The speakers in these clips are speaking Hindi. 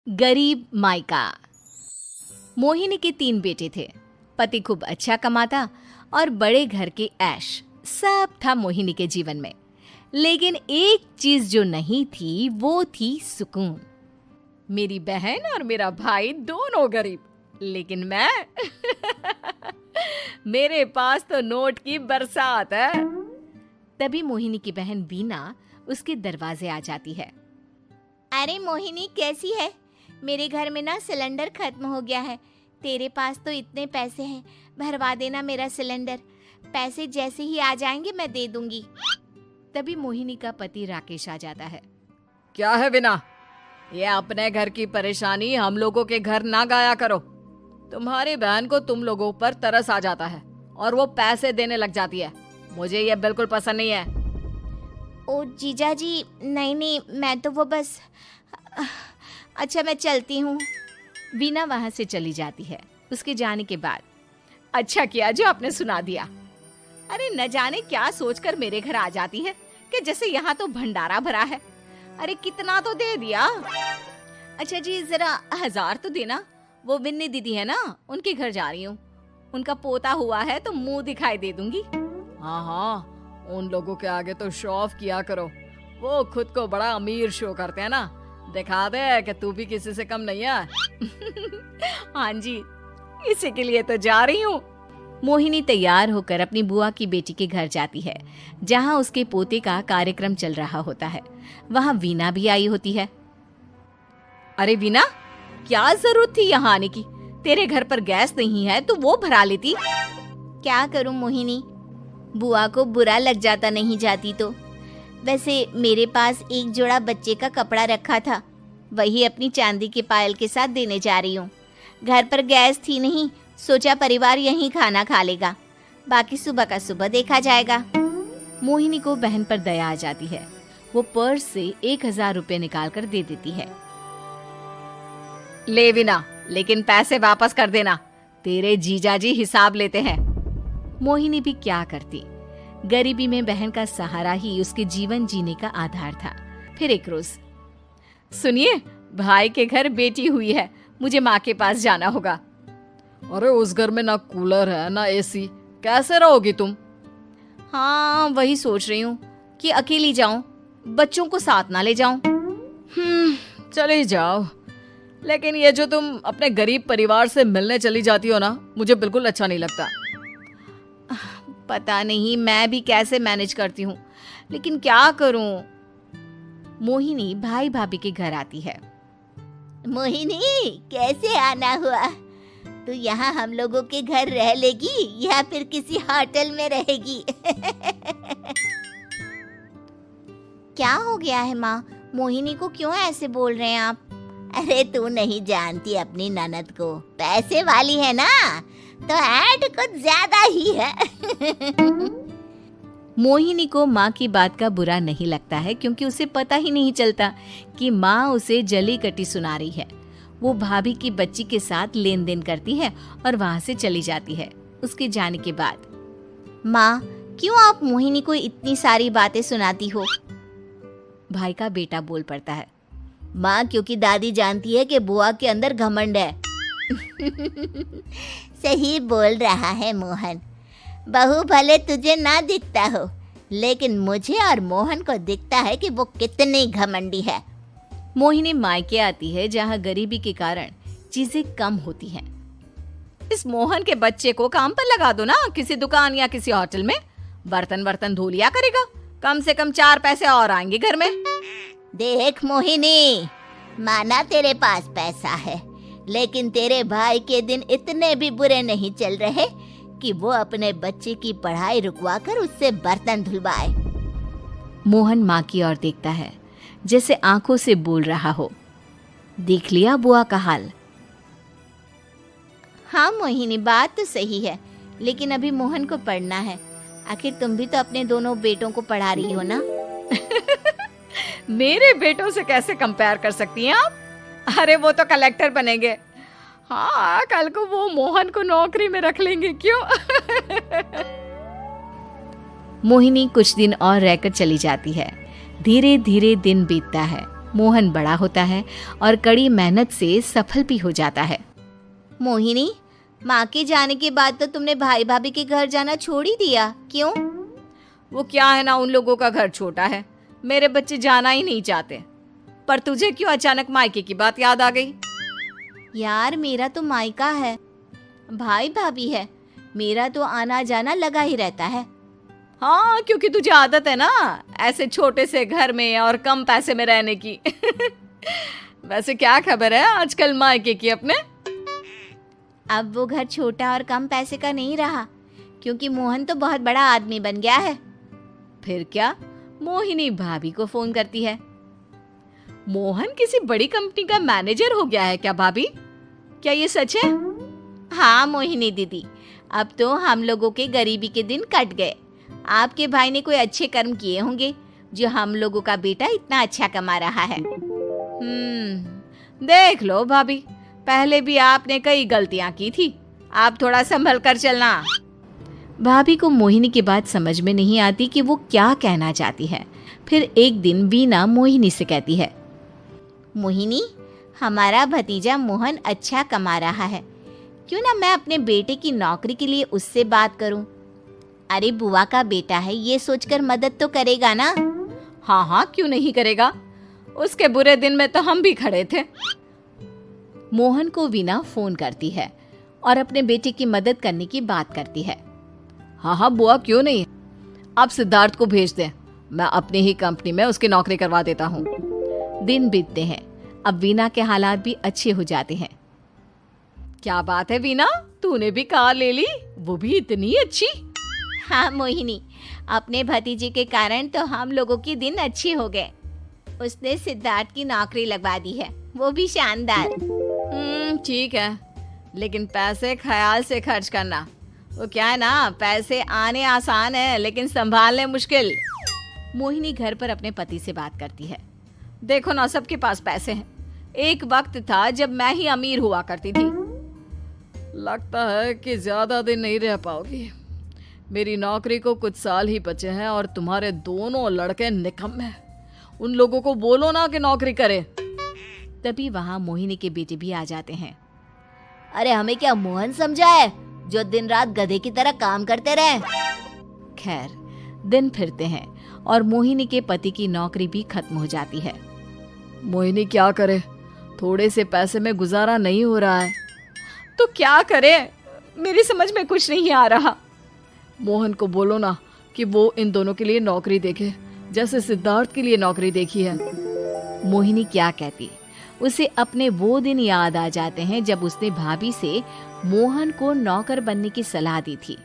गरीब मायका। मोहिनी के 3 बेटे थे। पति खूब अच्छा कमाता और बड़े घर के ऐश सब था मोहिनी के जीवन में। लेकिन एक चीज जो नहीं थी वो थी सुकून। मेरी बहन और मेरा भाई दोनों गरीब, लेकिन मैं मेरे पास तो नोट की बरसात है। तभी मोहिनी की बहन वीना उसके दरवाजे आ जाती है। अरे मोहिनी, कैसी है? मेरे घर में ना सिलेंडर खत्म हो गया है। तेरे पास तो इतने पैसे हैं, भरवा देना मेरा सिलेंडर। पैसे जैसे ही आ जाएंगे मैं दे दूंगी। तभी मोहिनी का पति राकेश आ जाता है। क्या है विना, ये अपने घर की परेशानी हम लोगों के घर ना गाया करो। तुम्हारी बहन को तुम लोगों पर तरस आ जाता है और वो पैसे देने लग जाती है। मुझे ये बिल्कुल पसंद नहीं है। ओ जीजा जी, नहीं, मैं तो वो बस अच्छा, मैं चलती हूँ। वीना वहां से चली जाती है। उसके जाने के बाद अच्छा किया जो आपने सुना दिया। अरे न जाने क्या सोचकर मेरे घर आ जाती है कि जैसे यहाँ तो भंडारा भरा है। अरे कितना तो दे दिया। अच्छा जी, जरा 1000 तो देना। वो बिन्नी दीदी है ना, उनके घर जा रही हूँ। उनका पोता हुआ है तो मुंह दिखाई दे दूंगी। हाँ, उन लोगों के आगे तो शो ऑफ किया करो। वो खुद को बड़ा अमीर शो करते हैं ना, दिखा दे कि तू भी किसी से कम नहीं है। हाँ जी, इसी के लिए तो जा रही हूँ। मोहिनी तैयार होकर अपनी बुआ की बेटी के घर जाती है, जहाँ उसके पोते का कार्यक्रम चल रहा होता है। वहाँ वीना भी आई होती है। अरे वीना, क्या जरूरत थी यहाँ आने की? तेरे घर पर गैस नहीं है तो वो भरा लेती। क्या करूं मोहिनी, बुआ को बुरा लग जाता नहीं जाती तो। वैसे मेरे पास एक जोड़ा बच्चे का कपड़ा रखा था, वही अपनी चांदी के पायल के साथ देने जा रही हूँ। घर पर गैस थी नहीं, सोचा परिवार यहीं खाना खा लेगा, बाकी सुबह का सुबह देखा जाएगा। मोहिनी को बहन पर दया आ जाती है। वो पर्स से 1000 रुपए निकाल कर दे देती है। ले विना, लेकिन पैसे वापस कर देना, तेरे जीजाजी हिसाब लेते हैं। मोहिनी भी क्या करती, गरीबी में बहन का सहारा ही उसके जीवन जीने का आधार था। फिर एक रोज, सुनिए, भाई के घर बेटी हुई है, मुझे माँ के पास जाना होगा। अरे उस घर में ना कूलर है ना एसी, कैसे रहोगी तुम? हाँ, वही सोच रही हूँ कि अकेली जाऊं, बच्चों को साथ ना ले जाऊं। चली जाओ, लेकिन ये जो तुम अपने गरीब परिवार से मिलने चली जाती हो ना, मुझे बिल्कुल अच्छा नहीं लगता। पता नहीं मैं भी कैसे मैनेज करती हूँ, लेकिन क्या करूँ। मोहिनी भाई भाभी के घर आती है। मोहिनी, कैसे आना हुआ? तू यहाँ हम लोगों के घर रह लेगी या फिर किसी होटल में रहेगी? क्या हो गया है माँ? मोहिनी को क्यों ऐसे बोल रहे हैं आप? अरे तू नहीं जानती अपनी ननद को, पैसे वाली है ना, तो ऐड कुछ ज्यादा ही है। मोहिनी को माँ की बात का बुरा नहीं लगता है, क्योंकि उसे पता ही नहीं चलता कि माँ उसे जली कटी सुना रही है। वो भाभी की बच्ची के साथ लेन देन करती है और वहाँ से चली जाती है। उसके जाने के बाद, माँ, क्यों आप मोहिनी को इतनी सारी बातें सुनाती हो? भाई का बेटा बोल पड़ता है। माँ, क्योंकि दादी जानती है कि बुआ के अंदर घमंड है। सही बोल रहा है मोहन। बहू भले तुझे ना दिखता हो, लेकिन मुझे और मोहन को दिखता है कि वो कितनी घमंडी है। मोहिनी मायके आती है, जहाँ गरीबी के कारण चीजें कम होती हैं। इस मोहन के बच्चे को काम पर लगा दो ना, किसी दुकान या किसी होटल में। बर्तन धो लिया करेगा, कम से कम 4 पैसे और आएंगे घर में। देख मोहिनी, माना तेरे पास पैसा है, लेकिन तेरे भाई के दिन इतने भी बुरे नहीं चल रहे कि वो अपने बच्चे की पढ़ाई रुकवाकर उससे बर्तन धुलवाए। मोहन माँ की ओर देखता है, जैसे आंखों से बोल रहा हो, देख लिया बुआ का हाल। हाँ मोहिनी, बात तो सही है, लेकिन अभी मोहन को पढ़ना है। आखिर तुम भी तो अपने दोनों बेटों को पढ़ा रही हो ना। मेरे बेटों से कैसे कंपेयर कर सकती हैं आप? अरे वो तो कलेक्टर बनेंगे। हाँ, कल को वो मोहन को नौकरी में रख लेंगे, क्यों? मोहिनी कुछ दिन और रहकर चली जाती है। धीरे धीरे दिन बीतता है। मोहन बड़ा होता है और कड़ी मेहनत से सफल भी हो जाता है। मोहिनी, माँ के जाने के बाद तो तुमने भाई भाभी के घर जाना छोड़ ही दिया, क्यों? वो क्या है ना, उन लोगों का घर छोटा है, मेरे बच्चे जाना ही नहीं चाहते। पर तुझे क्यों अचानक मायके की बात याद आ गई? यार, मेरा तो मायका है, भाई भाभी है, मेरा तो आना जाना लगा ही रहता है। हाँ, क्योंकि तुझे आदत है ना ऐसे छोटे से घर में और कम पैसे में रहने की। वैसे क्या खबर है आजकल मायके की अपने? अब वो घर छोटा और कम पैसे का नहीं रहा, क्योंकि मोहन तो बहुत बड़ा आदमी बन गया है। फिर क्या? मोहिनी भाभी को फोन करती है। मोहन किसी बड़ी कंपनी का मैनेजर हो गया है क्या भाभी? क्या ये सच है? हाँ मोहिनी दीदी, अब तो हम लोगों के गरीबी के दिन कट गए। आपके भाई ने कोई अच्छे कर्म किए होंगे जो हम लोगों का बेटा इतना अच्छा कमा रहा है। देख लो भाभी, पहले भी आपने कई गलतियां की थी, आप थोड़ा संभल कर चलना। भाभी को मोहिनी की बात समझ में नहीं आती कि वो क्या कहना चाहती है। फिर एक दिन वीना मोहिनी से कहती है, मोहिनी, हमारा भतीजा मोहन अच्छा कमा रहा है, क्यों ना मैं अपने बेटे की नौकरी के लिए उससे बात करूं? अरे बुआ का बेटा है, ये सोचकर मदद तो करेगा ना? हाँ हाँ, क्यों नहीं करेगा, उसके बुरे दिन में तो हम भी खड़े थे। मोहन को वीना फोन करती है और अपने बेटे की मदद करने की बात करती है। हाँ हाँ बुआ, क्यों नहीं, आप सिद्धार्थ को भेज दें, मैं अपनी ही कंपनी में उसकी नौकरी करवा देता हूँ। दिन बीतते हैं, अब वीना के हालात भी अच्छे हो जाते हैं। क्या बात है वीना, तूने भी कार ले ली, वो भी इतनी अच्छी? हाँ मोहिनी, अपने भतीजे के कारण तो हम लोगों के दिन अच्छे हो गए। उसने सिद्धार्थ की नौकरी लगवा दी है, वो भी शानदार। ठीक है, लेकिन पैसे ख्याल से खर्च करना। वो क्या है ना, पैसे आने आसान है लेकिन संभालने मुश्किल। मोहिनी घर पर अपने पति से बात करती है। देखो ना, सबके पास पैसे हैं, एक वक्त था जब मैं ही अमीर हुआ करती थी। लगता है कि ज्यादा दिन नहीं रह पाओगी, मेरी नौकरी को कुछ साल ही बचे हैं और तुम्हारे दोनों लड़के निकम्मे हैं। उन लोगों को बोलो ना कि नौकरी करे। तभी वहां मोहिनी के बेटे भी आ जाते हैं। अरे हमें क्या मोहन समझा है जो दिन रात गधे की तरह काम करते रहे? खैर, दिन फिरते हैं और मोहिनी के पति की नौकरी भी खत्म हो जाती है। मोहिनी क्या करे, थोड़े से पैसे में गुजारा नहीं हो रहा है। तो क्या करे, मेरी समझ में कुछ नहीं आ रहा। मोहन को बोलो ना कि वो इन दोनों के लिए नौकरी देखे, जैसे सिद्धार्थ के लिए नौकरी देखी है। मोहिनी क्या कहती, उसे अपने वो दिन याद आ जाते हैं जब उसने भाभी से मोहन को नौकर बनने की सलाह दी थी।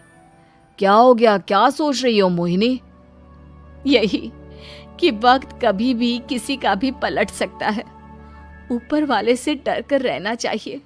क्या हो गया, क्या सोच रही हो मोहिनी? यही कि वक्त कभी भी किसी का भी पलट सकता है, ऊपर वाले से डर कर रहना चाहिए।